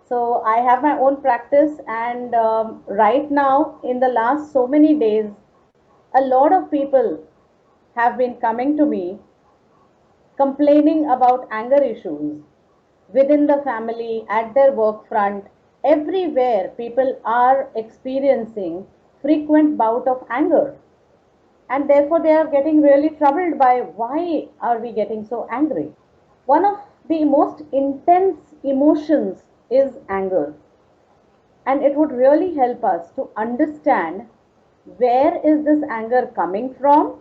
So I have my own practice, and right now, in the last so many days, a lot of people have been coming to me complaining about anger issues within the family, at their work front, everywhere people are experiencing frequent bout of anger, and therefore they are getting really troubled by why are we getting so angry. One of the most intense emotions is anger, and it would really help us to understand where is this anger coming from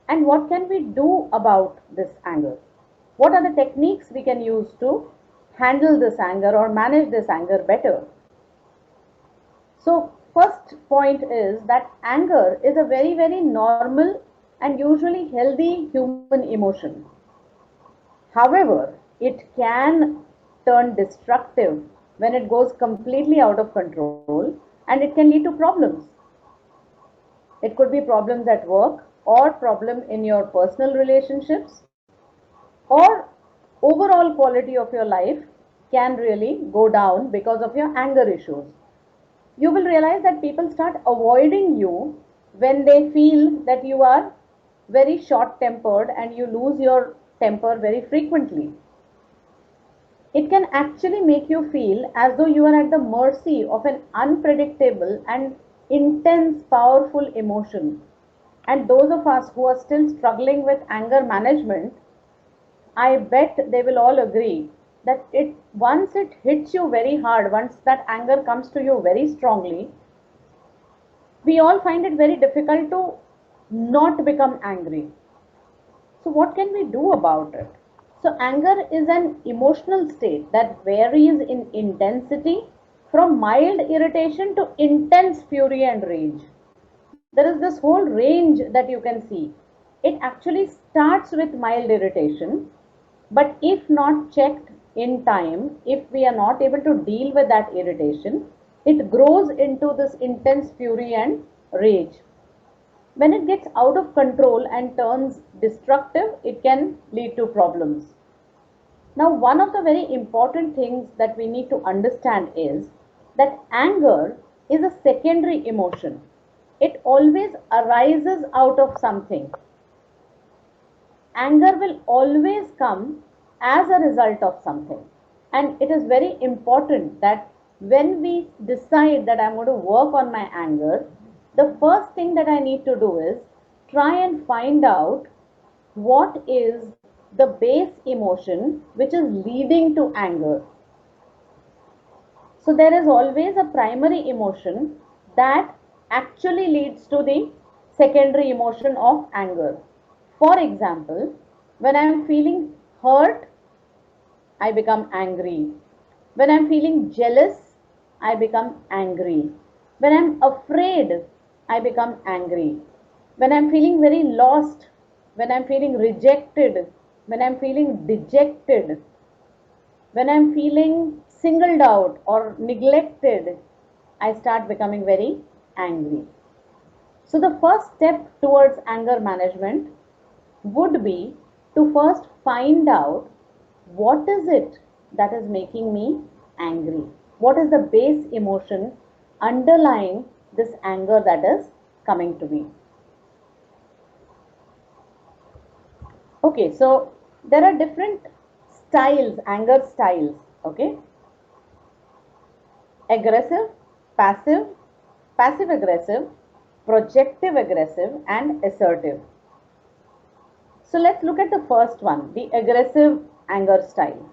and what can we do about this anger. What are the techniques we can use to handle this anger or manage this anger better? So, first point is that anger is a very, very normal and usually healthy human emotion. However, it can turn destructive when it goes completely out of control, and it can lead to problems. It could be problems at work or problem in your personal relationships, or overall quality of your life can really go down because of your anger issues. You will realize that people start avoiding you when they feel that you are very short tempered and you lose your temper very frequently. It can actually make you feel as though you are at the mercy of an unpredictable and intense, powerful emotion. And those of us who are still struggling with anger management, I bet they will all agree that it once it hits you very hard, once that anger comes to you very strongly, we all find it very difficult to not become angry. So, what can we do about it? So, anger is an emotional state that varies in intensity from mild irritation to intense fury and rage. There is this whole range that you can see. It actually starts with mild irritation, but if not checked in time, if we are not able to deal with that irritation, it grows into this intense fury and rage. When it gets out of control and turns destructive, it can lead to problems. Now, one of the very important things that we need to understand is that anger is a secondary emotion. It always arises out of something. Anger will always come as a result of something. And it is very important that when we decide that I'm going to work on my anger, the first thing that I need to do is try and find out what is the base emotion which is leading to anger. So there is always a primary emotion that actually leads to the secondary emotion of anger. For example, when I am feeling hurt, I become angry. When I am feeling jealous, I become angry. When I am afraid, I become angry. When I am feeling very lost, when I am feeling rejected, when I am feeling dejected, when I'm feeling singled out or neglected, I start becoming very angry. So, the first step towards anger management would be to first find out what is it that is making me angry? What is the base emotion underlying this anger that is coming to me? Okay, so there are different styles, anger styles. Okay, aggressive, passive, passive aggressive, projective aggressive, and assertive. So let's look at the first one, the aggressive anger style.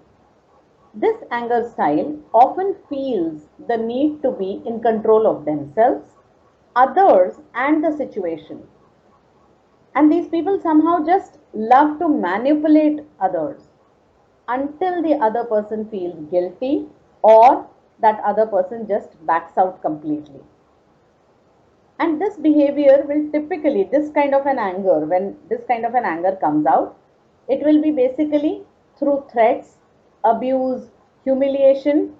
This anger style often feels the need to be in control of themselves, others, and the situation. And these people somehow just love to manipulate others until the other person feels guilty or that other person just backs out completely. And this behavior will typically, this kind of an anger, when this kind of an anger comes out, it will be basically through threats, abuse, humiliation.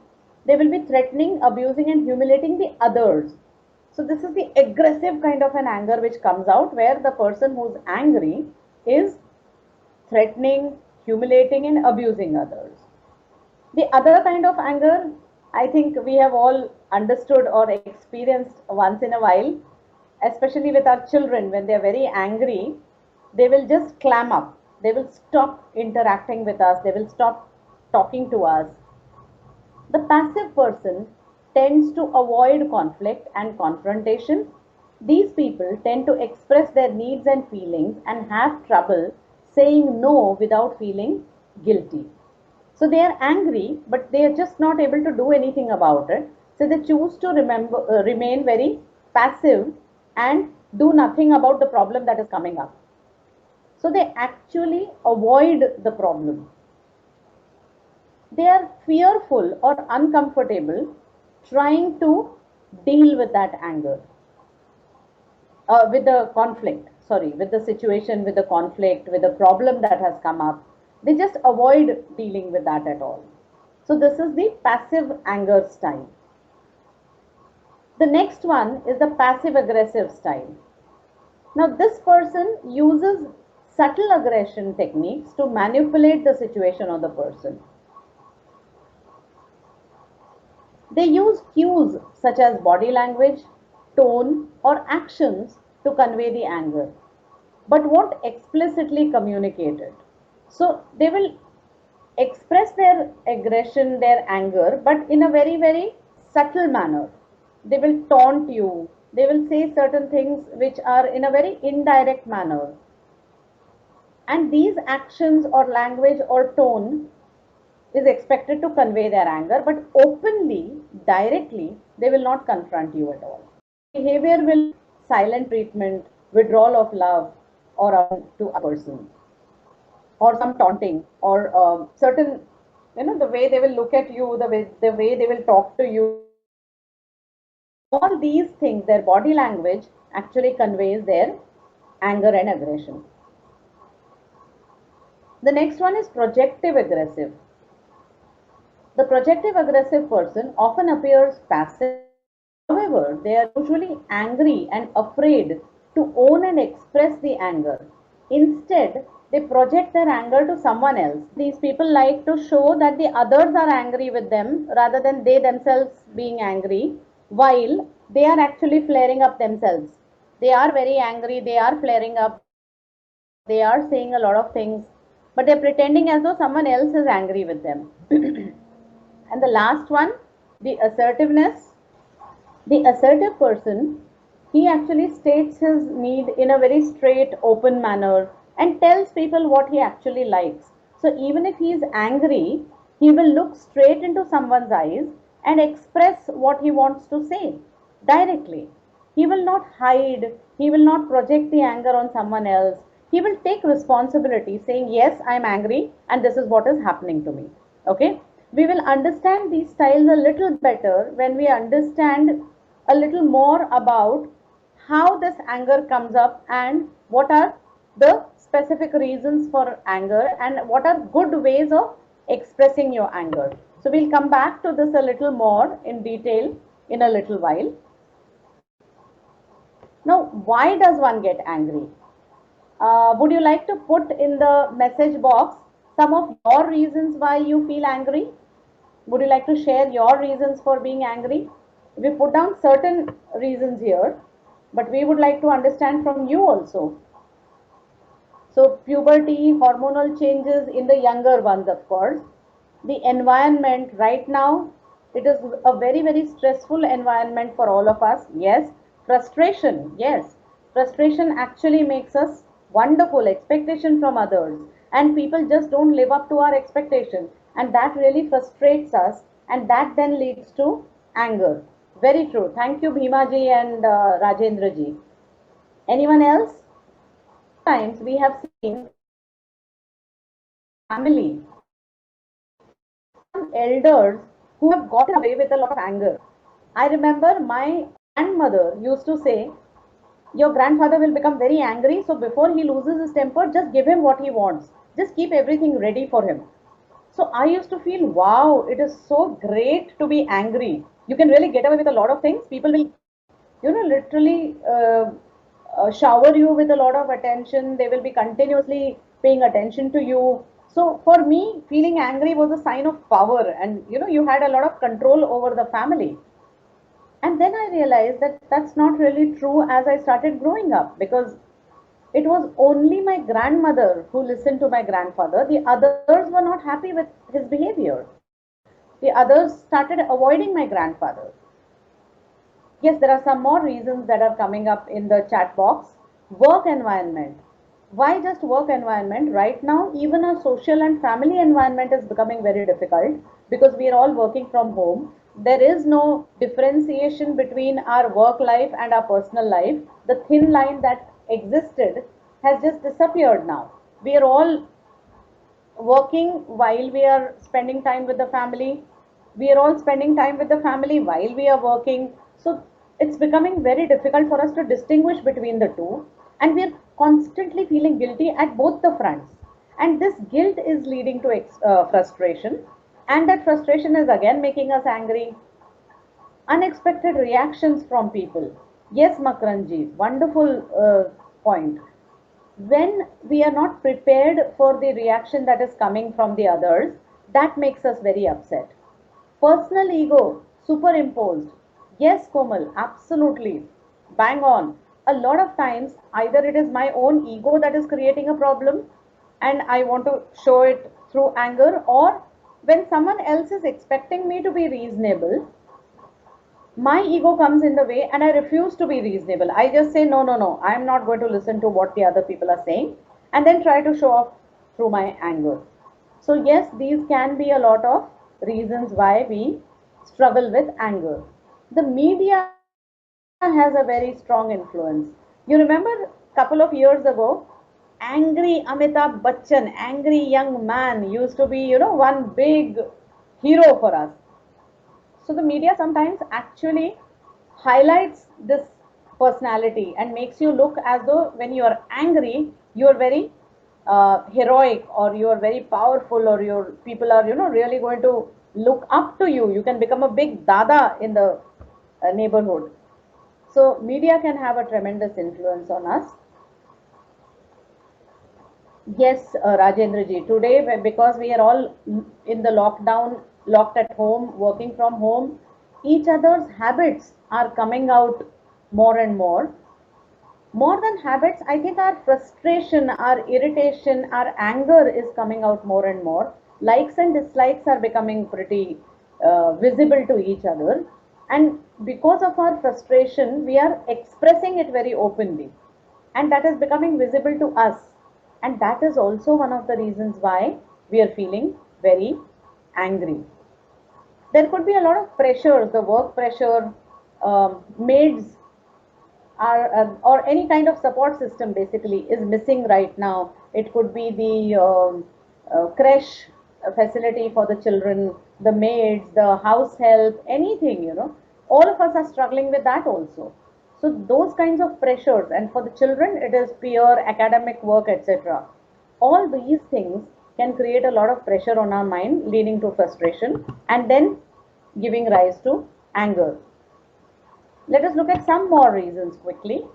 They will be threatening, abusing, and humiliating the others. So, this is the aggressive kind of an anger which comes out where the person who's angry is threatening, humiliating, and abusing others. The other kind of anger I think we have all understood or experienced once in a while, especially with our children when they are very angry, they will just clam up. They will stop interacting with us. They will stop talking to us. The passive person tends to avoid conflict and confrontation. These people tend to express their needs and feelings and have trouble saying no without feeling guilty. So they are angry, but they are just not able to do anything about it. So they choose to remain very passive and do nothing about the problem that is coming up. So they actually avoid the problem. They are fearful or uncomfortable trying to deal with that anger, with the conflict, sorry, with the situation, with the conflict, with the problem that has come up. They just avoid dealing with that at all. So this is the passive anger style. The next one is the passive aggressive style. Now this person uses subtle aggression techniques to manipulate the situation of the person. They use cues such as body language, tone, or actions to convey the anger, but won't explicitly communicate it. So they will express their aggression, their anger, but in a very, very subtle manner. They will taunt you, they will say certain things which are in a very indirect manner. And these actions or language or tone is expected to convey their anger, but openly, directly, they will not confront you at all. Behavior will silent treatment, withdrawal of love, or to a person, or some taunting, or certain, the way they will look at you, the way they will talk to you. All these things, their body language actually conveys their anger and aggression. The next one is projective aggressive. The projective aggressive person often appears passive. However, they are usually angry and afraid to own and express the anger. Instead, they project their anger to someone else. These people like to show that the others are angry with them rather than they themselves being angry, while they are actually flaring up themselves. They are very angry, they are flaring up, they are saying a lot of things, but they're pretending as though someone else is angry with them. And the last one, the assertiveness. The assertive person, he actually states his need in a very straight, open manner and tells people what he actually likes. So even if he is angry, he will look straight into someone's eyes and express what he wants to say directly. He will not hide, he will not project the anger on someone else. He will take responsibility, saying, yes, I am angry and this is what is happening to me. Okay? We will understand these styles a little better when we understand a little more about how this anger comes up and what are the specific reasons for anger and what are good ways of expressing your anger. So we'll come back to this a little more in detail in a little while. Now, why does one get angry? Would you like to put in the message box some of your reasons why you feel angry? Would you like to share your reasons for being angry? We put down certain reasons here, but we would like to understand from you also. So, puberty, hormonal changes in the younger ones, of course. The environment right now, it is a very, very stressful environment for all of us. Yes. Frustration, yes. Frustration actually makes us wonderful, expectation from others, and people just don't live up to our expectation, and that really frustrates us, and that then leads to anger. Very true. Thank you, Bhima ji and Rajendra ji. Anyone else? Times we have seen family, some elders who have gotten away with a lot of anger. I remember my grandmother used to say, your grandfather will become very angry, so before he loses his temper, just give him what he wants. Just keep everything ready for him. So I used to feel, wow, it is so great to be angry. You can really get away with a lot of things. People will, literally shower you with a lot of attention. They will be continuously paying attention to you. So for me, feeling angry was a sign of power, and you had a lot of control over the family. And then I realized that that's not really true as I started growing up, because it was only my grandmother who listened to my grandfather. The others were not happy with his behavior. The others started avoiding my grandfather. Yes, there are some more reasons that are coming up in the chat box. Work environment. Why just work environment? Right now, even our social and family environment is becoming very difficult because we are all working from home. There is no differentiation between our work life and our personal life. The thin line that existed has just disappeared now. We are all working while we are spending time with the family. We are all spending time with the family while we are working. So it's becoming very difficult for us to distinguish between the two. And we are constantly feeling guilty at both the fronts. And this guilt is leading to frustration. And that frustration is again making us angry. Unexpected reactions from people. Yes, Makranji, wonderful point. When we are not prepared for the reaction that is coming from the others, that makes us very upset. Personal ego superimposed. Yes, Komal, absolutely. Bang on. A lot of times, either it is my own ego that is creating a problem and I want to show it through anger, or when someone else is expecting me to be reasonable, my ego comes in the way and I refuse to be reasonable. I just say, no, no, no, I'm not going to listen to what the other people are saying, and then try to show off through my anger. So, yes, these can be a lot of reasons why we struggle with anger. The media has a very strong influence. You remember a couple of years ago, angry Amitabh Bachchan, angry young man used to be, one big hero for us. So the media sometimes actually highlights this personality and makes you look as though when you are angry, you are very heroic, or you are very powerful, or your people are really going to look up to you. You can become a big dada in the neighborhood. So media can have a tremendous influence on us. Yes, Rajendra ji. Today, because we are all in the lockdown, locked at home, working from home, each other's habits are coming out more and more. More than habits, I think our frustration, our irritation, our anger is coming out more and more. Likes and dislikes are becoming pretty visible to each other. And because of our frustration, we are expressing it very openly. And that is becoming visible to us. And that is also one of the reasons why we are feeling very angry. There could be a lot of pressures, the work pressure, maids are, or any kind of support system basically is missing right now. It could be the creche facility for the children, the maids, the house help, anything, all of us are struggling with that also. So those kinds of pressures, and for the children it is peer academic work, etc. All these things can create a lot of pressure on our mind, leading to frustration and then giving rise to anger. Let us look at some more reasons quickly.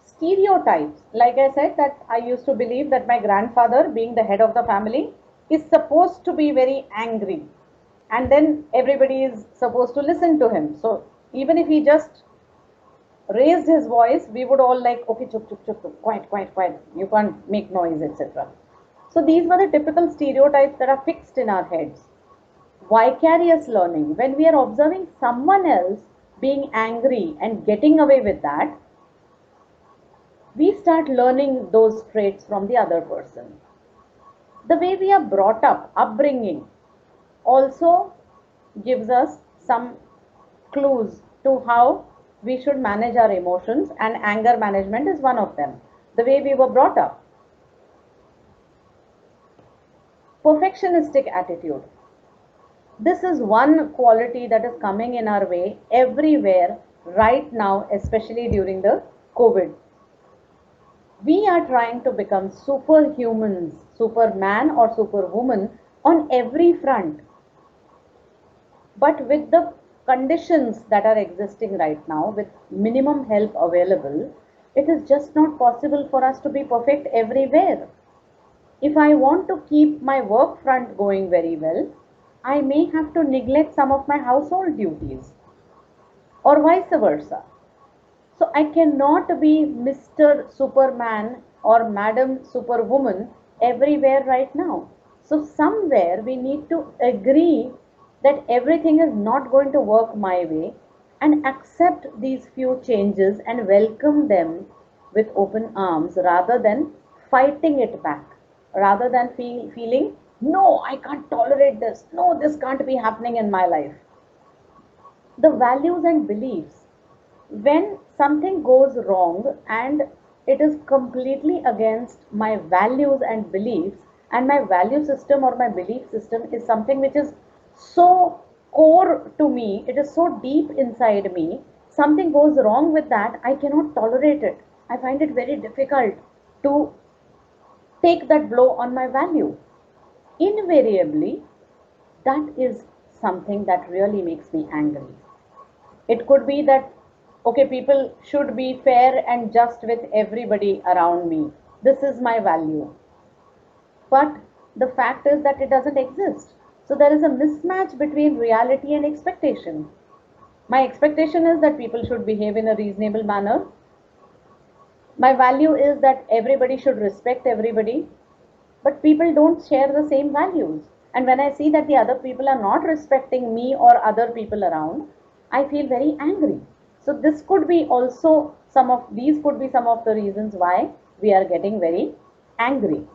Stereotypes. Like I said, that I used to believe that my grandfather, being the head of the family, is supposed to be very angry. And then everybody is supposed to listen to him. So even if he just raised his voice, we would all like, okay, chup, chup, chup, chup, quiet, quiet, quiet. You can't make noise, etc. So these were the typical stereotypes that are fixed in our heads. Vicarious learning. When we are observing someone else being angry and getting away with that, we start learning those traits from the other person. The way we are brought up, upbringing, also gives us some clues to how we should manage our emotions, and anger management is one of them. The way we were brought up. Perfectionistic attitude. This is one quality that is coming in our way everywhere right now, especially during the COVID. We are trying to become superhumans, superman or superwoman on every front. But with the conditions that are existing right now, with minimum help available, it is just not possible for us to be perfect everywhere. If I want to keep my work front going very well, I may have to neglect some of my household duties, or vice versa. So I cannot be Mr. Superman or Madam Superwoman everywhere right now. So somewhere we need to agree that everything is not going to work my way and accept these few changes and welcome them with open arms rather than fighting it back, rather than feeling, no, I can't tolerate this, no, this can't be happening in my life. The values and beliefs, when something goes wrong and it is completely against my values and beliefs, and my value system or my belief system is something which is so core to me, it is so deep inside me, something goes wrong with that, I cannot tolerate it. I find it very difficult to take that blow on my value. Invariably, that is something that really makes me angry. It could be that, okay, people should be fair and just with everybody around me. This is my value. But the fact is that it doesn't exist. So there is a mismatch between reality and expectation. My expectation is that people should behave in a reasonable manner. My value is that everybody should respect everybody. But people don't share the same values. And when I see that the other people are not respecting me or other people around, I feel very angry. So this could be also some of these could be some of the reasons why we are getting very angry.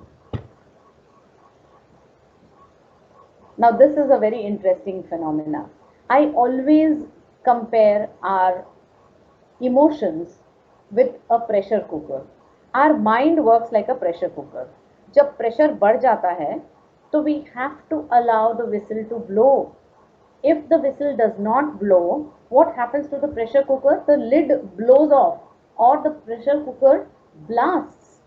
Now this is a very interesting phenomena. I always compare our emotions with a pressure cooker. Our mind works like a pressure cooker. जब pressure बढ़ जाता है, तो we have to allow the whistle to blow. If the whistle does not blow, what happens to the pressure cooker? The lid blows off or the pressure cooker blasts.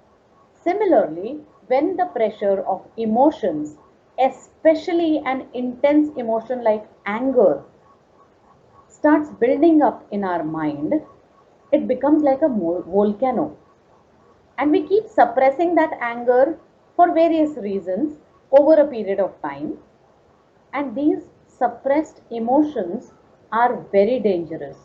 Similarly, when the pressure of emotions, especially an intense emotion like anger, starts building up in our mind, it becomes like a volcano. And we keep suppressing that anger for various reasons over a period of time. And these suppressed emotions are very dangerous.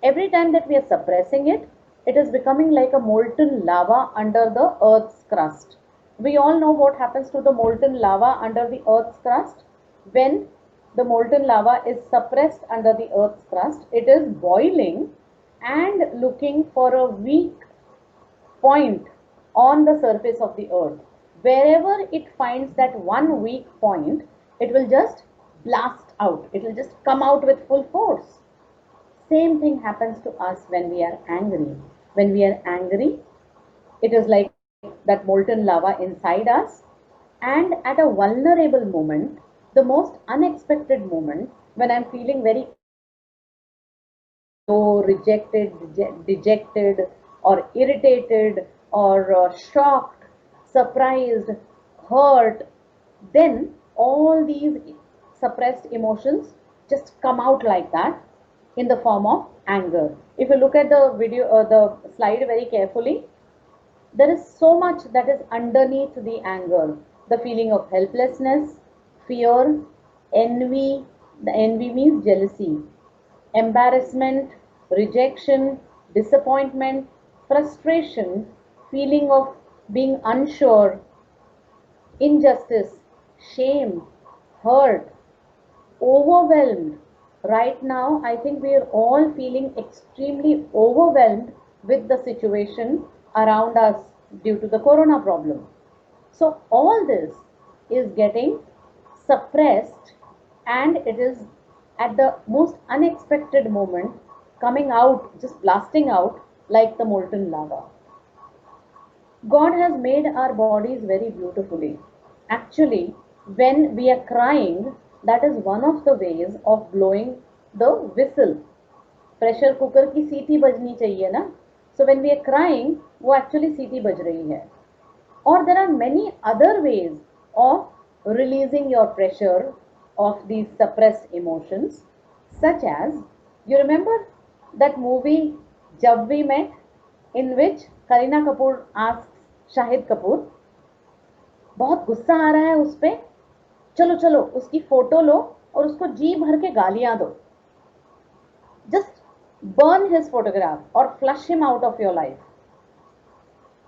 Every time that we are suppressing it, it is becoming like a molten lava under the earth's crust. We all know what happens to the molten lava under the earth's crust. When the molten lava is suppressed under the earth's crust, it is boiling and looking for a weak point on the surface of the earth. Wherever it finds that one weak point, it will just blast out. It will just come out with full force. Same thing happens to us when we are angry. When we are angry, it is like that molten lava inside us. And at a vulnerable moment, the most unexpected moment, when I'm feeling very low, rejected, dejected, or irritated, or shocked, surprised, hurt, then all these suppressed emotions just come out like that in the form of anger. If you look at the video, the slide very carefully, there is so much that is underneath the anger. The feeling of helplessness, fear, envy. The envy means jealousy, embarrassment, rejection, disappointment, frustration, feeling of being unsure, injustice, shame, hurt, overwhelmed. Right now, I think we are all feeling extremely overwhelmed with the situation around us due to the corona problem. So, all this is getting suppressed and it is at the most unexpected moment coming out, just blasting out like the molten lava. God has made our bodies very beautifully. Actually, when we are crying, that is one of the ways of blowing the whistle. Pressure cooker की सीटी बजनी चाहिए ना. So when we are crying, वो actually सीटी बज रही है. Or there are many other ways of releasing your pressure of these suppressed emotions, such as, you remember that movie Jab We Met, in which Kareena Kapoor asks Shahid Kapoor, बहुत गुस्सा आ रहा है उस पे, चलो चलो उसकी फोटो लो और उसको जी भर के गालियां दो, just burn his photograph or flush him out of your life.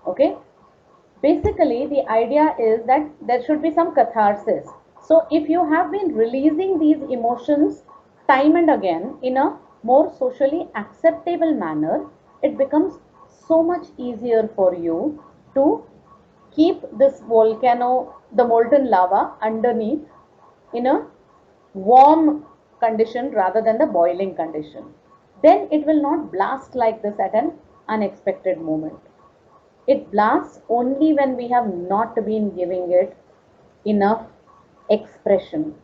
Okay, basically the idea is that there should be some catharsis. So if you have been releasing these emotions time and again in a more socially acceptable manner, it becomes so much easier for you to keep this volcano, the molten lava, underneath in a warm condition rather than the boiling condition. Then it will not blast like this at an unexpected moment. It blasts only when we have not been giving it enough expression.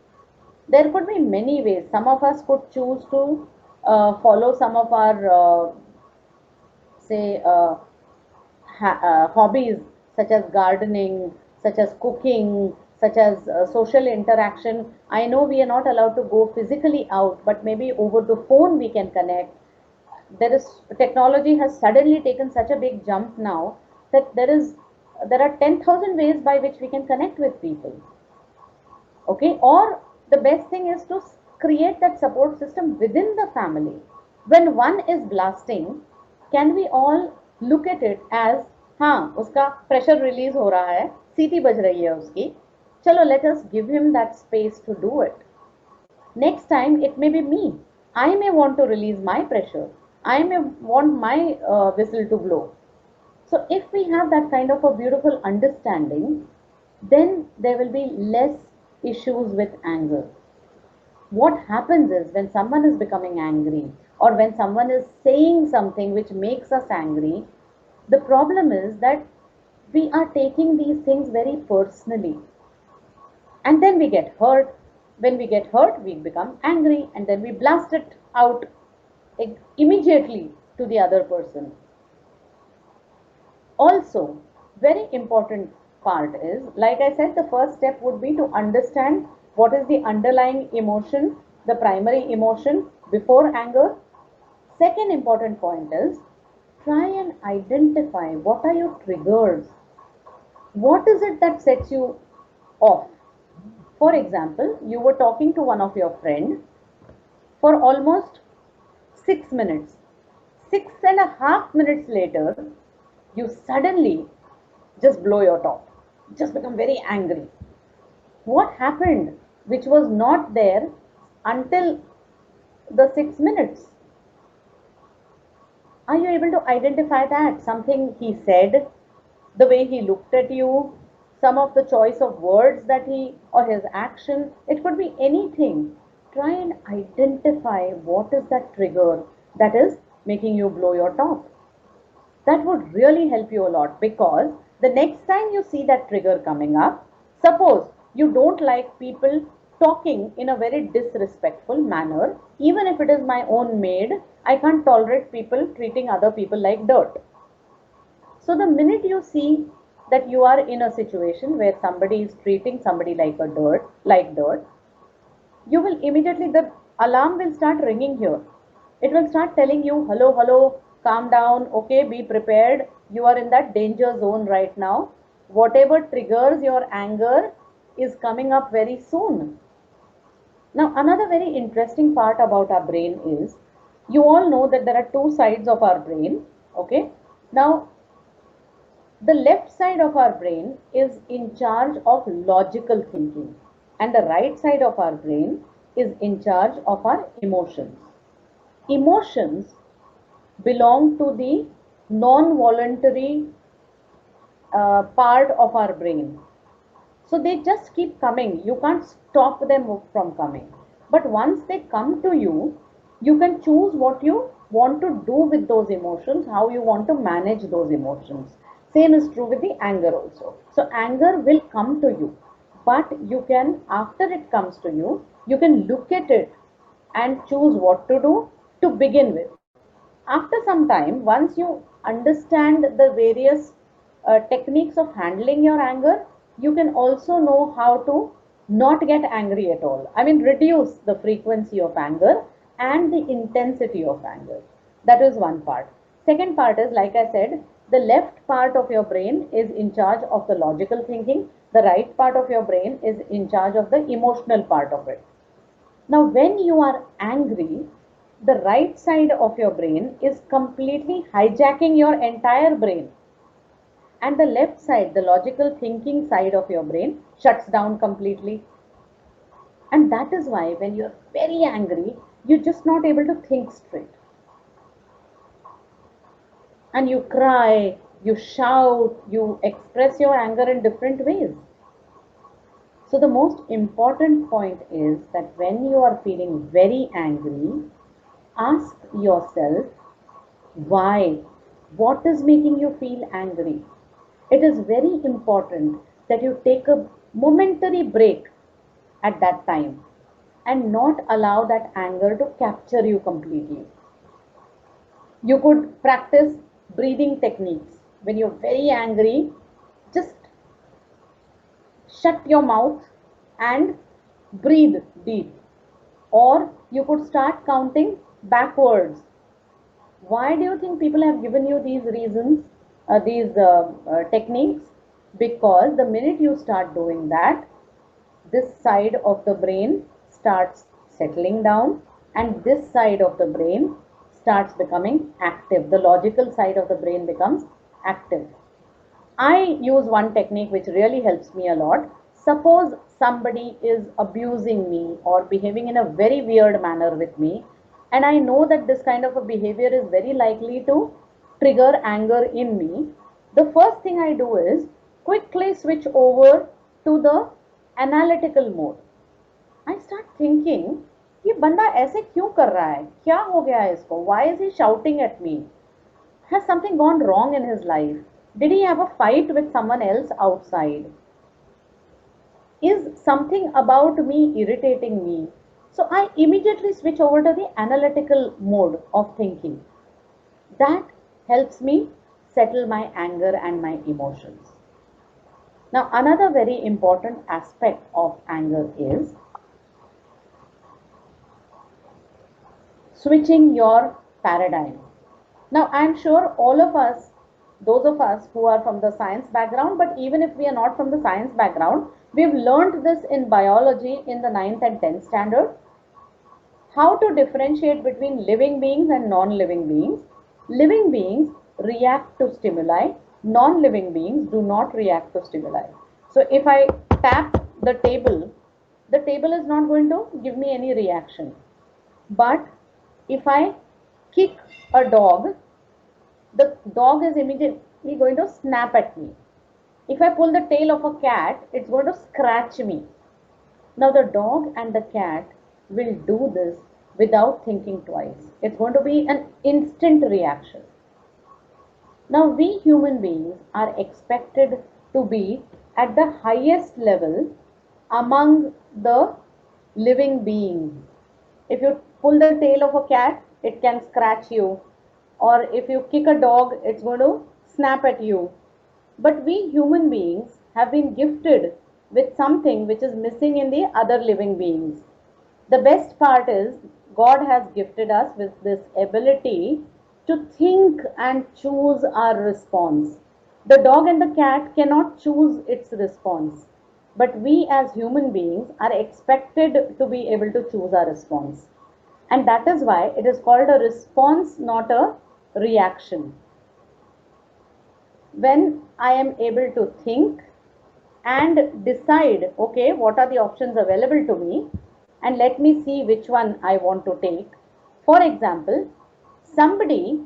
There could be many ways. Some of us could choose to follow some of our, say, hobbies such as gardening, such as cooking, such as social interaction. I know we are not allowed to go physically out, but maybe over the phone we can connect. There is, technology has suddenly taken such a big jump now that there are 10,000 ways by which we can connect with people. Okay, or the best thing is to create that support system within the family. When one is blasting, can we all look at it as, हाँ उसका pressure release हो रहा है, सीटी बज रही है उसकी, चलो let us give him that space to do it. Next time it may be me, I may want to release my pressure, I may want my whistle to blow. So if we have that kind of a beautiful understanding, then there will be less issues with anger. What happens is when someone is becoming angry or when someone is saying something which makes us angry, the problem is that we are taking these things very personally. And then we get hurt. When we get hurt, we become angry and then we blast it out immediately to the other person. Also, very important part is, like I said, the first step would be to understand what is the underlying emotion, the primary emotion before anger. Second important point is, try and identify what are your triggers. What is it that sets you off? For example, you were talking to one of your friend for almost 6 minutes. 6.5 minutes later, you suddenly just blow your top, just become very angry. What happened which was not there until the 6 minutes? Are you able to identify that? Something he said, the way he looked at you, some of the choice of words that he or his action, it could be anything. Try and identify what is that trigger that is making you blow your top. That would really help you a lot, because the next time you see that trigger coming up, suppose you don't like people talking in a very disrespectful manner, even if it is my own maid, I can't tolerate people treating other people like dirt. So the minute you see that you are in a situation where somebody is treating somebody like dirt, you will immediately, the alarm will start ringing here. It will start telling you, hello, hello, calm down, okay, be prepared, you are in that danger zone right now. Whatever triggers your anger is coming up very soon. Now another very interesting part about our brain is, you all know that there are two sides of our brain. Okay, now the left side of our brain is in charge of logical thinking, and the right side of our brain is in charge of our emotions. Emotions belong to the non voluntary part of our brain. So they just keep coming. You can't stop them from coming. But once they come to you, you can choose what you want to do with those emotions, how you want to manage those emotions. Same is true with the anger also. So anger will come to you, but you can, after it comes to you, you can look at it and choose what to do to begin with. After some time, once you understand the various techniques of handling your anger, you can also know how to not get angry at all. I mean, reduce the frequency of anger and the intensity of anger. That is one part. Second part is, like I said, The left part of your brain is in charge of the logical thinking. The right part of your brain is in charge of the emotional part of it. Now, when you are angry, the right side of your brain is completely hijacking your entire brain. And the left side, the logical thinking side of your brain, shuts down completely. And that is why when you're very angry, you're just not able to think straight. And you cry, you shout, you express your anger in different ways. So, the most important point is that when you are feeling very angry, ask yourself why? What is making you feel angry? It is very important that you take a momentary break at that time and not allow that anger to capture you completely. You could practice breathing techniques. When you're very angry, just shut your mouth and breathe deep. Or you could start counting backwards. Why do you think people have given you these reasons, these techniques? Because the minute you start doing that, this side of the brain starts settling down and this side of the brain starts becoming active. The logical side of the brain becomes active. I use one technique which really helps me a lot. Suppose somebody is abusing me or behaving in a very weird manner with me, and I know that this kind of a behavior is very likely to trigger anger in me. The first thing I do is quickly switch over to the analytical mode. I start thinking, ये बंदा ऐसे क्यों कर रहा है, क्या हो गया है इसको, why is he shouting at me? Has something gone wrong in his life? Did he have a fight with someone else outside? Is something about me irritating me? So I immediately switch over to the analytical mode of thinking. That helps me settle my anger and my emotions. Now, another very important aspect of anger is switching your paradigm. Now, I'm sure all of us, those of us who are from the science background, but even if we are not from the science background, we've learned this in biology in the 9th and 10th standard. How to differentiate between living beings and non-living beings. Living beings react to stimuli, non-living beings do not react to stimuli. So if I tap the table is not going to give me any reaction. But if I kick a dog, the dog is immediately going to snap at me. If I pull the tail of a cat, it's going to scratch me. Now, the dog and the cat will do this without thinking twice. It's going to be an instant reaction. Now, we human beings are expected to be at the highest level among the living beings. If you pull the tail of a cat, it can scratch you. Or if you kick a dog, it's going to snap at you. But we human beings have been gifted with something which is missing in the other living beings. The best part is God has gifted us with this ability to think and choose our response. The dog and the cat cannot choose its response, but we as human beings are expected to be able to choose our response. And that is why it is called a response, not a reaction. When I am able to think and decide, okay, what are the options available to me, and let me see which one I want to take. For example, somebody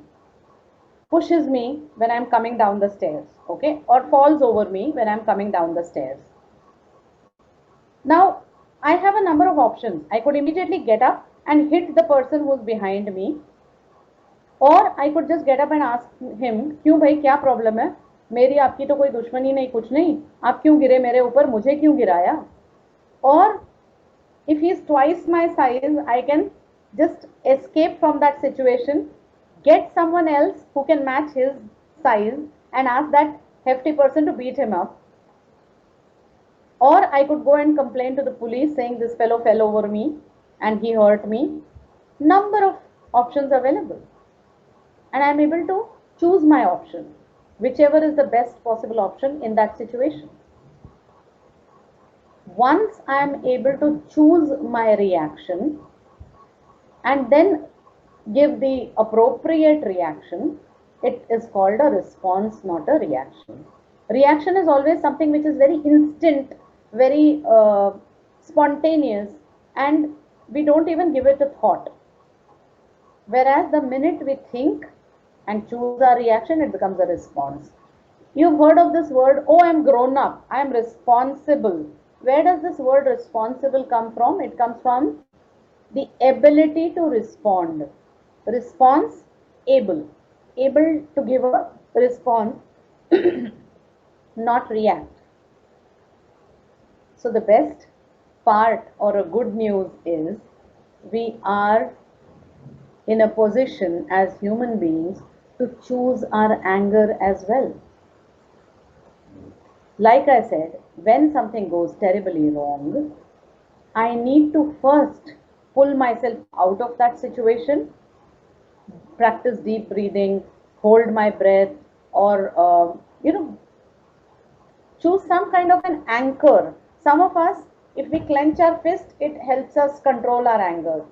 pushes me when I'm coming down the stairs, okay, or falls over me when I'm coming down the stairs. Now, I have a number of options. I could immediately get up and hit the person who's behind me, or I could just get up and ask him, क्यों भाई क्या problem है, मेरी आपकी तो कोई दुश्मनी नहीं, कुछ नहीं, आप क्यों गिरे मेरे ऊपर, मुझे क्यों गिराया? Or if he is twice my size, I can just escape from that situation, get someone else who can match his size and ask that hefty person to beat him up. Or I could go and complain to the police saying this fellow fell over me and he hurt me. Number of options available. And I am able to choose my option. whichever is the best possible option in that situation. Once I am able to choose my reaction and then give the appropriate reaction, it is called a response, not a reaction. Reaction is always something which is very instant, very spontaneous, and we don't even give it a thought. Whereas the minute we think and choose our reaction, it becomes a response. You've heard of this word, oh, I'm grown up, I'm responsible. Where does this word responsible come from? It comes from the ability to respond. Response, able. Able to give a response, not react. So the best part or a good news is we are in a position as human beings to choose our anger as well. Like I said, when something goes terribly wrong, I need to first pull myself out of that situation, practice deep breathing, hold my breath, or choose some kind of an anchor. Some of us, if we clench our fist, it helps us control our anger.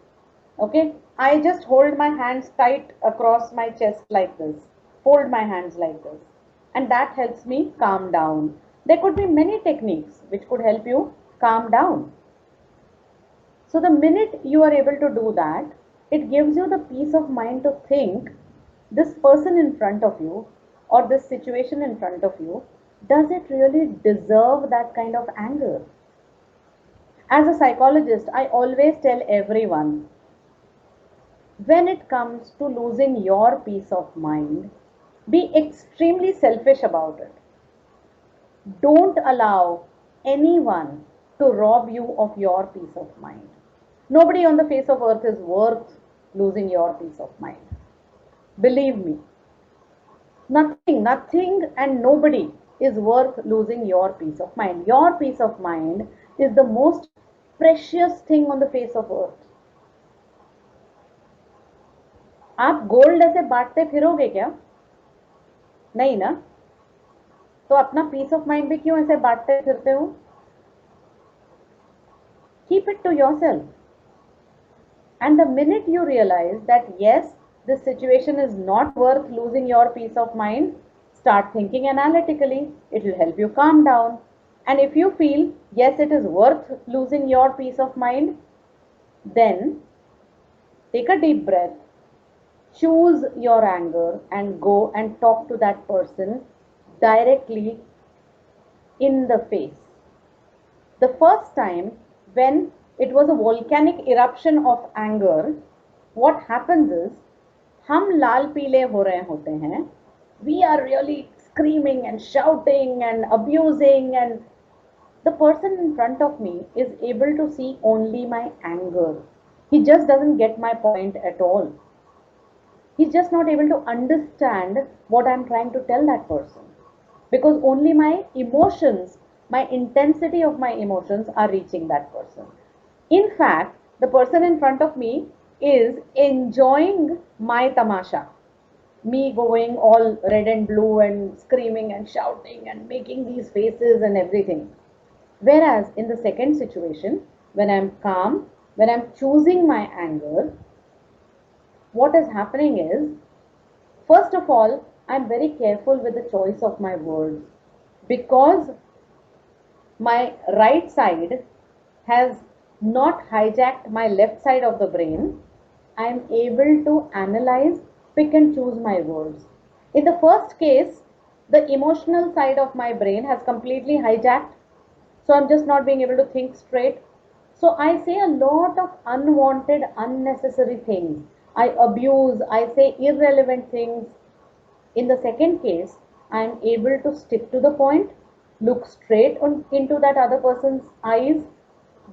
Okay, I just hold my hands tight across my chest like this, fold my hands like this, and that helps me calm down. There could be many techniques which could help you calm down. So the minute you are able to do that, it gives you the peace of mind to think this person in front of you or this situation in front of you, does it really deserve that kind of anger? As a psychologist, I always tell everyone, when it comes to losing your peace of mind, be extremely selfish about it. Don't allow anyone to rob you of your peace of mind. Nobody on the face of earth is worth losing your peace of mind. Believe me, nothing, and nobody is worth losing your peace of mind. Your peace of mind is the most precious thing on the face of earth. आप gold ऐसे बांटते फिरोगे क्या? नहीं ना? तो अपना piece of mind भी क्यों ऐसे बांटते फिरते हो? Keep it to yourself. And the minute you realize that yes, this situation is not worth losing your peace of mind, start thinking analytically. It will help you calm down. And if you feel yes, it is worth losing your peace of mind, then take a deep breath, choose your anger, and go and talk to that person directly in the face. The first time when it was a volcanic eruption of anger, what happens is, हम लाल पीले हो रहे होते हैं, we are really screaming and shouting and abusing, and the person in front of me is able to see only my anger. He just doesn't get my point at all. He's just not able to understand what I'm trying to tell that person, because only my emotions, my intensity of my emotions are reaching that person. In fact, the person in front of me is enjoying my tamasha, me going all red and blue and screaming and shouting and making these faces and everything. Whereas in the second situation, when I'm calm, when I'm choosing my anger, what is happening is, first of all, I'm very careful with the choice of my words, because my right side has not hijacked my left side of the brain. I am able to analyze, pick and choose my words. In the first case, the emotional side of my brain has completely hijacked, so I'm just not being able to think straight. So I say a lot of unwanted, unnecessary things. I abuse, I say irrelevant things. In the second case, I am able to stick to the point, look straight into that other person's eyes,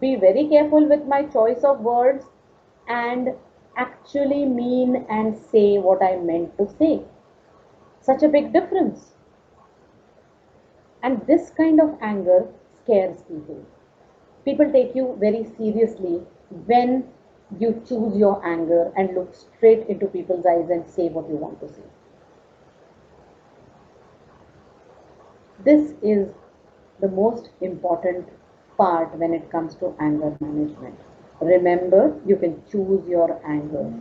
be very careful with my choice of words, and actually mean and say what I meant to say. Such a big difference. And this kind of anger scares people. People take you very seriously when you choose your anger and look straight into people's eyes and say what you want to say. This is the most important part when it comes to anger management. Remember, you can choose your anger.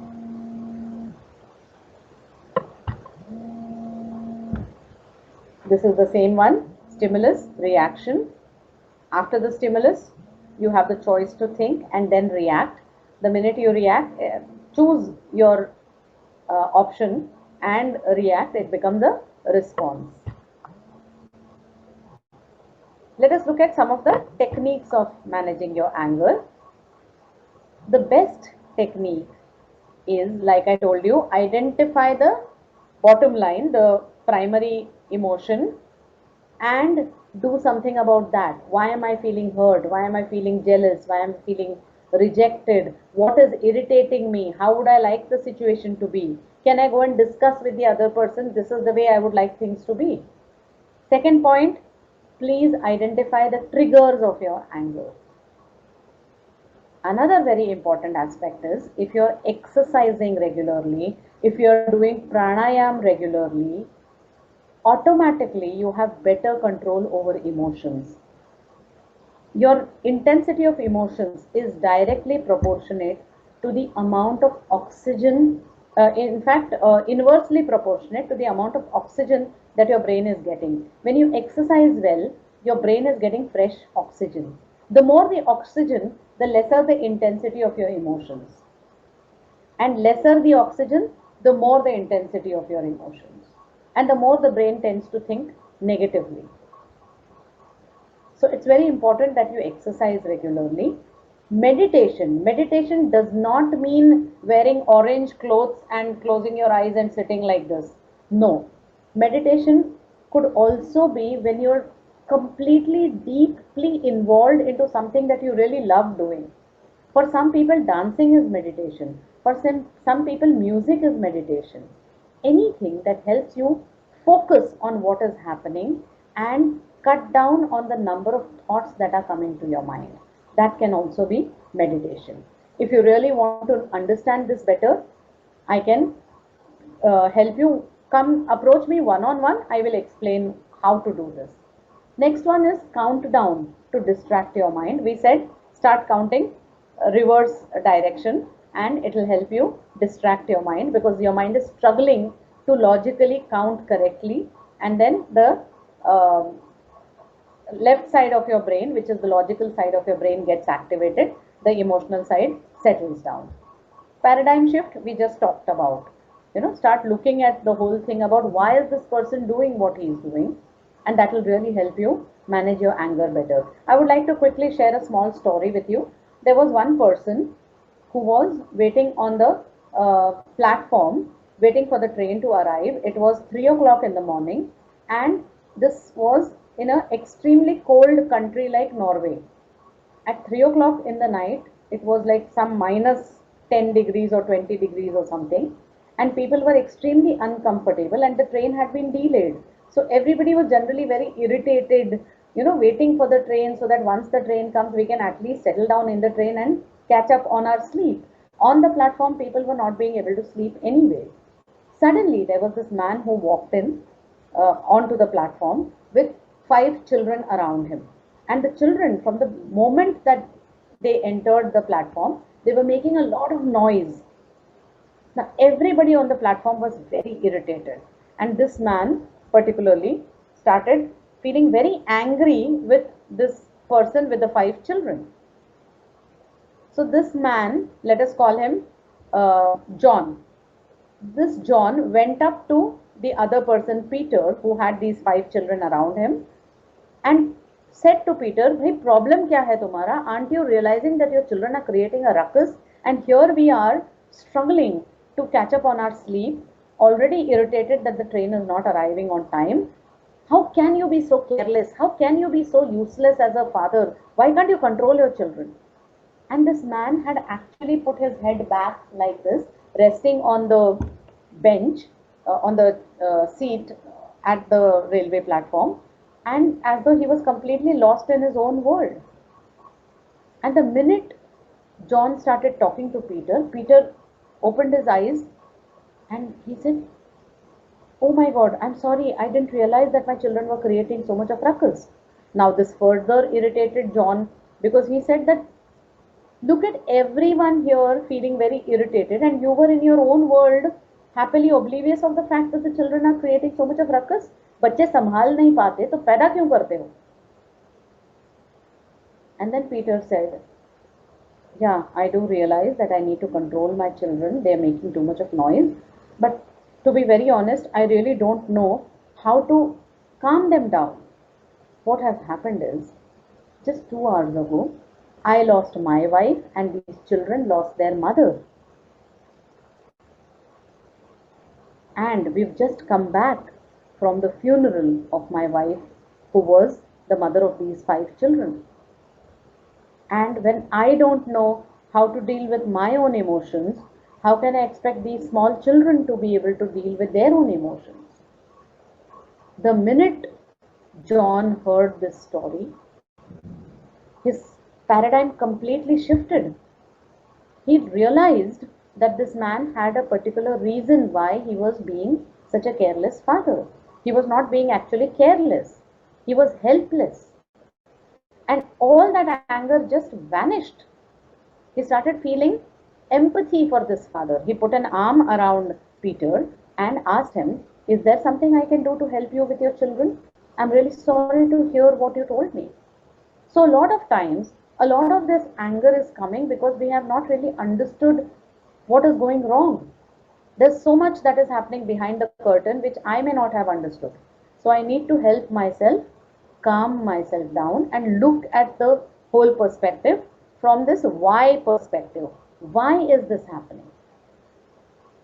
This is the same one, stimulus, reaction. After the stimulus, you have the choice to think and then react. The minute you react, choose your option and react, it becomes a response. Let us look at some of the techniques of managing your anger. The best technique is, like I told you, identify the bottom line, the primary emotion, and do something about that. Why am I feeling hurt? Why am I feeling jealous? Why am I feeling rejected? What is irritating me? How would I like the situation to be? Can I go and discuss with the other person? This is the way I would like things to be. Second point, please identify the triggers of your anger. Another very important aspect is, if you're exercising regularly, if you're doing pranayam regularly, automatically you have better control over emotions. Your intensity of emotions is directly proportionate to the amount of oxygen, in fact, inversely proportionate to the amount of oxygen that your brain is getting. When you exercise well, your brain is getting fresh oxygen. The more the oxygen, the lesser the intensity of your emotions. And lesser the oxygen, the more the intensity of your emotions. And the more the brain tends to think negatively. So it's very important that you exercise regularly. Meditation does not mean wearing orange clothes and closing your eyes and sitting like this. No. Meditation could also be when you're completely deeply involved into something that you really love doing. For some people, dancing is meditation. For some people, music is meditation. Anything that helps you focus on what is happening and cut down on the number of thoughts that are coming to your mind. That can also be meditation. If you really want to understand this better, I can help you. Come approach me one on one. I will explain how to do this. Next one is countdown to distract your mind. We said start counting, reverse direction, and it will help you distract your mind, because your mind is struggling to logically count correctly, and then the uh, left side of your brain, which is the logical side of your brain, gets activated, the emotional side settles down. Paradigm shift, we just talked about. Start looking at the whole thing about why is this person doing what he is doing, and that will really help you manage your anger better. I would like to quickly share a small story with you. There was one person who was waiting on the platform, waiting for the train to arrive. It was 3 o'clock in the morning, and this was in an extremely cold country like Norway. At 3 o'clock in the night, it was like some minus 10 degrees or 20 degrees or something, and people were extremely uncomfortable, and the train had been delayed. So everybody was generally very irritated, waiting for the train so that once the train comes, we can at least settle down in the train and catch up on our sleep. On the platform, people were not being able to sleep anyway. Suddenly, there was this man who walked in onto the platform with 5 children around him. And the children, from the moment that they entered the platform, they were making a lot of noise. Now, everybody on the platform was very irritated. And this man, particularly, started feeling very angry with this person with the 5 children. So, this man, let us call him John. This John went up to the other person, Peter, who had these 5 children around him, and said to Peter, "Bhai, problem kya hai tumhara? Aren't you realizing that your children are creating a ruckus? And here we are struggling to catch up on our sleep, already irritated that the train is not arriving on time. How can you be so careless? How can you be so useless as a father? Why can't you control your children?" And this man had actually put his head back like this, resting on the bench, on the seat at the railway platform, and as though he was completely lost in his own world. And the minute John started talking to Peter, Peter opened his eyes and he said, Oh my God, I'm sorry, I didn't realize that my children were creating so much of ruckus. Now, this further irritated John because he said that look at everyone here feeling very irritated, and you were in your own world happily oblivious of the fact that the children are creating so much of ruckus. बच्चे संभाल नहीं पाते तो पैदा क्यों करते हो? And then Peter said, yeah, I do realize that I need to control my children. They're making too much of noise. But to be very honest, I really don't know how to calm them down. What has happened is, just 2 hours ago, I lost my wife and these children lost their mother. And we've just come back from the funeral of my wife, who was the mother of these 5 children. And when I don't know how to deal with my own emotions, how can I expect these small children to be able to deal with their own emotions? The minute John heard this story, his paradigm completely shifted. He realized that this man had a particular reason why he was being such a careless father. He was not being actually careless, he was helpless. And all that anger just vanished. He started feeling empathy for this father. He put an arm around Peter and asked him, is there something I can do to help you with your children? I'm really sorry to hear what you told me. So, a lot of times, a lot of this anger is coming because we have not really understood what is going wrong. There's so much that is happening behind the curtain which I may not have understood. So, I need to help myself, calm myself down, and look at the whole perspective from this why perspective. Why is this happening?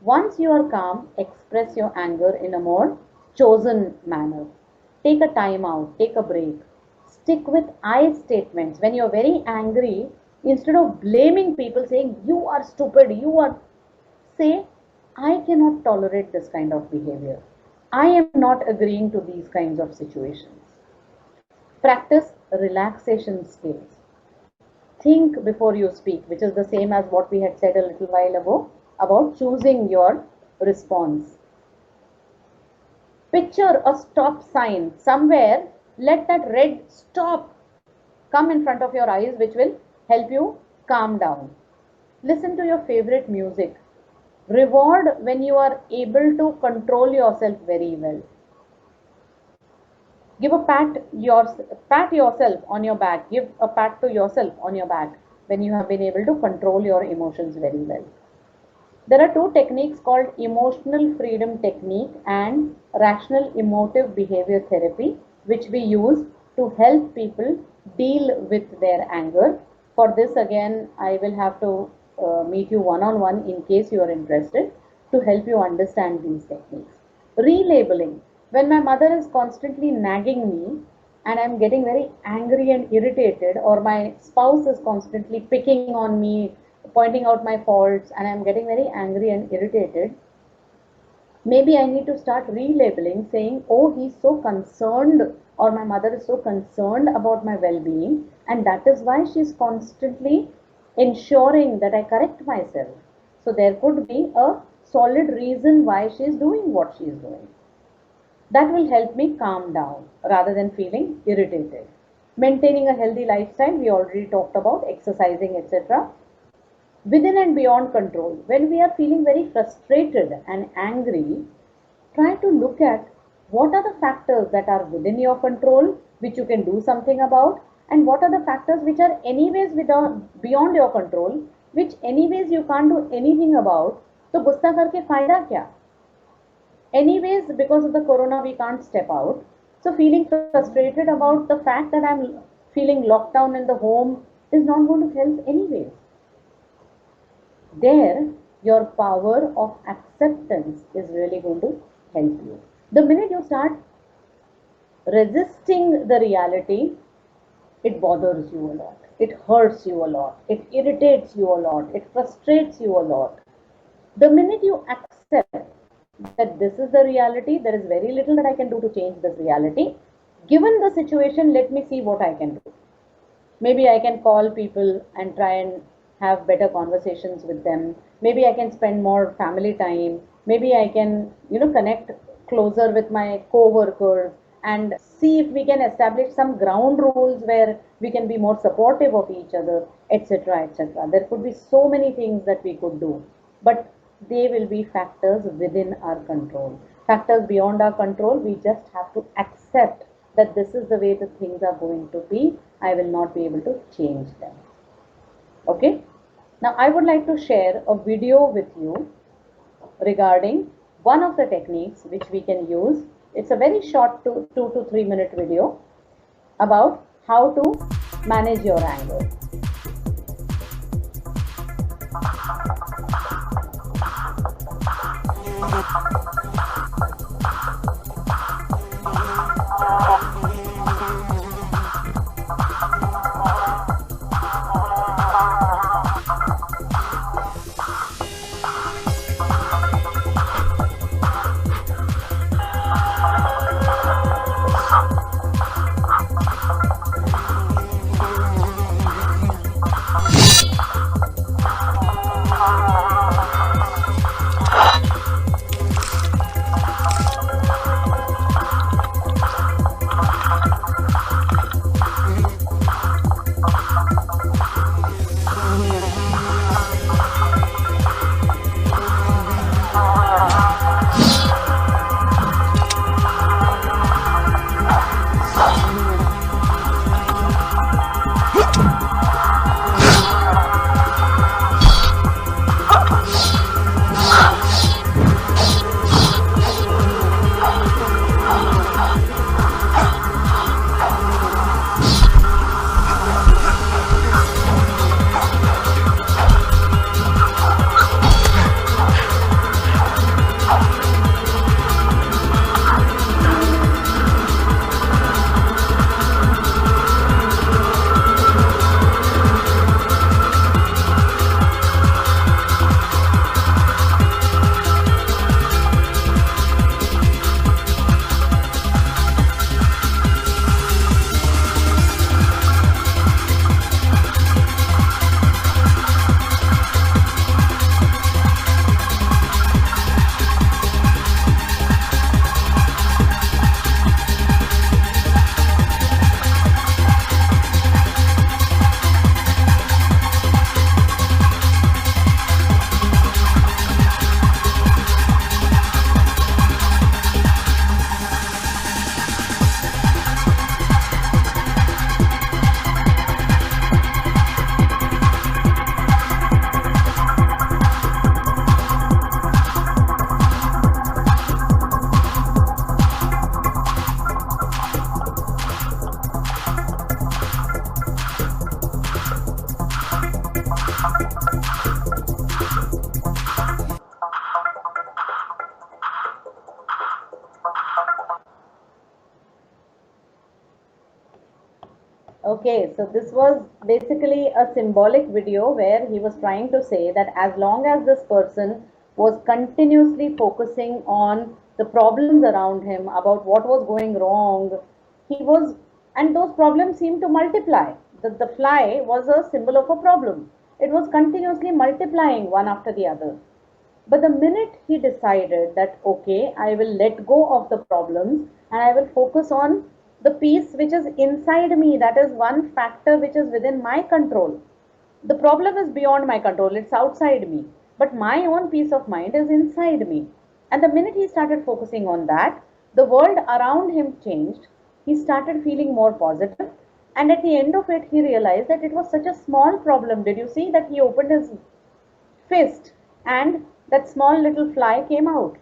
Once you are calm, express your anger in a more chosen manner. Take a time out, take a break. Stick with I statements. When you're very angry, instead of blaming people, saying, you are stupid, you are, say, I cannot tolerate this kind of behavior. I am not agreeing to these kinds of situations. Practice relaxation skills. Think before you speak, which is the same as what we had said a little while ago about choosing your response. Picture a stop sign somewhere. Let that red stop come in front of your eyes, which will help you calm down. Listen to your favorite music. Reward when you are able to control yourself very well. Give a pat yourself on your back. Give a pat to yourself on your back when you have been able to control your emotions very well. There are two techniques called emotional freedom technique and rational emotive behavior therapy, which we use to help people deal with their anger. For this, again, I will have to meet you one on one in case you are interested to help you understand these techniques. Relabeling. When my mother is constantly nagging me and I'm getting very angry and irritated, or my spouse is constantly picking on me, pointing out my faults, and I'm getting very angry and irritated, maybe I need to start relabeling, saying, oh, he's so concerned, or my mother is so concerned about my well being, and that is why she's constantly ensuring that I correct myself. So there could be a solid reason why she's doing what she's doing. That will help me calm down rather than feeling irritated. Maintaining a healthy lifestyle, we already talked about, exercising, etc. Within and beyond control. When we are feeling very frustrated and angry, try to look at what are the factors that are within your control, which you can do something about, and what are the factors which are anyways beyond your control, which anyways you can't do anything about. तो गुस्सा करके फायदा क्या? Anyways, because of the corona, we can't step out. So feeling frustrated about the fact that I'm feeling locked down in the home is not going to help anyways. There, your power of acceptance is really going to help you. The minute you start resisting the reality, it bothers you a lot. It hurts you a lot. It irritates you a lot. It frustrates you a lot. The minute you accept that this is the reality, there is very little that I can do to change this reality. Given the situation, let me see what I can do. Maybe I can call people and try and have better conversations with them. Maybe I can spend more family time. Maybe I can, connect closer with my co-workers and see if we can establish some ground rules where we can be more supportive of each other, etc., etc. There could be so many things that we could do, but they will be factors within our control. Factors beyond our control, we just have to accept that this is the way the things are going to be. I will not be able to change them. Okay? Now, I would like to share a video with you regarding one of the techniques which we can use. It's a very short 2 to 3 minute video about how to manage your anger. Okay, so this was basically a symbolic video where he was trying to say that as long as this person was continuously focusing on the problems around him, about what was going wrong, he was, and those problems seemed to multiply. The fly was a symbol of a problem. It was continuously multiplying one after the other. But the minute he decided that, okay, I will let go of the problems and I will focus on the piece which is inside me, that is one factor which is within my control. The problem is beyond my control, it's outside me. But my own peace of mind is inside me. And the minute he started focusing on that, the world around him changed. He started feeling more positive. And at the end of it, he realized that it was such a small problem. Did you see that he opened his fist and that small little fly came out?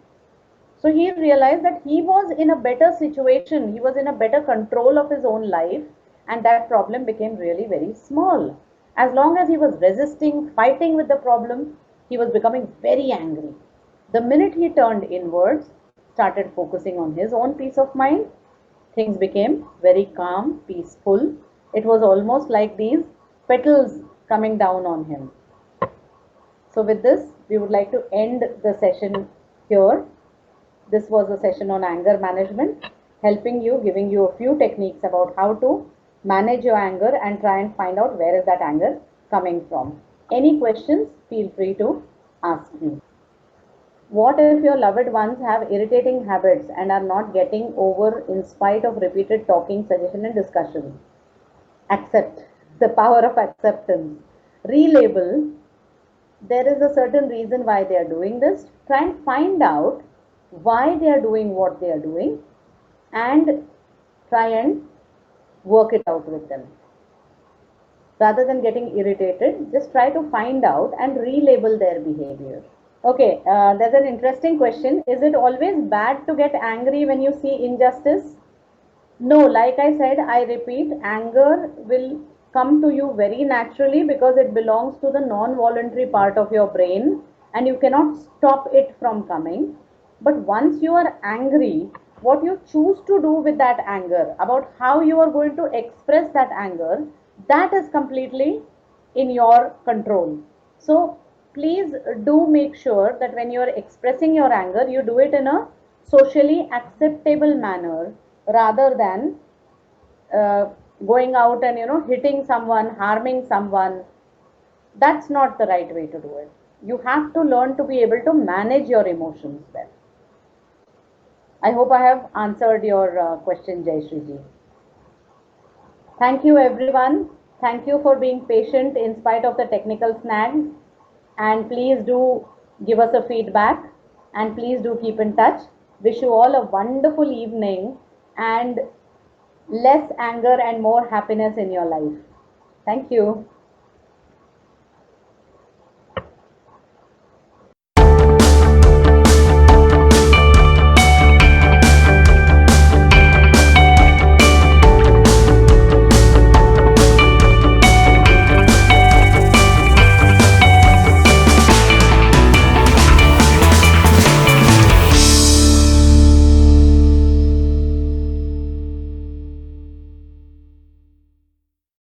So he realized that he was in a better situation, he was in a better control of his own life, and that problem became really very small. As long as he was resisting, fighting with the problem, he was becoming very angry. The minute he turned inwards, started focusing on his own peace of mind, things became very calm, peaceful. It was almost like these petals coming down on him. So with this, we would like to end the session here. This was a session on anger management, helping you, giving you a few techniques about how to manage your anger and try and find out where is that anger coming from. Any questions, feel free to ask me. What if your loved ones have irritating habits and are not getting over in spite of repeated talking, suggestion, and discussion? Accept. The power of acceptance. Relabel. There is a certain reason why they are doing this. Try and find out why they are doing what they are doing and try and work it out with them. Rather than getting irritated, just try to find out and relabel their behavior. Okay, there's an interesting question. Is it always bad to get angry when you see injustice? No, like I said, I repeat, anger will come to you very naturally because it belongs to the non voluntary part of your brain and you cannot stop it from coming. But once you are angry, what you choose to do with that anger, about how you are going to express that anger, that is completely in your control. So please do make sure that when you are expressing your anger, you do it in a socially acceptable manner rather than uh, going out and hitting someone, harming someone. That's not the right way to do it. You have to learn to be able to manage your emotions well. I hope I have answered your question, Jayashree ji. Thank you, everyone. Thank you for being patient in spite of the technical snags. And please do give us a feedback and please do keep in touch. Wish you all a wonderful evening and less anger and more happiness in your life. Thank you.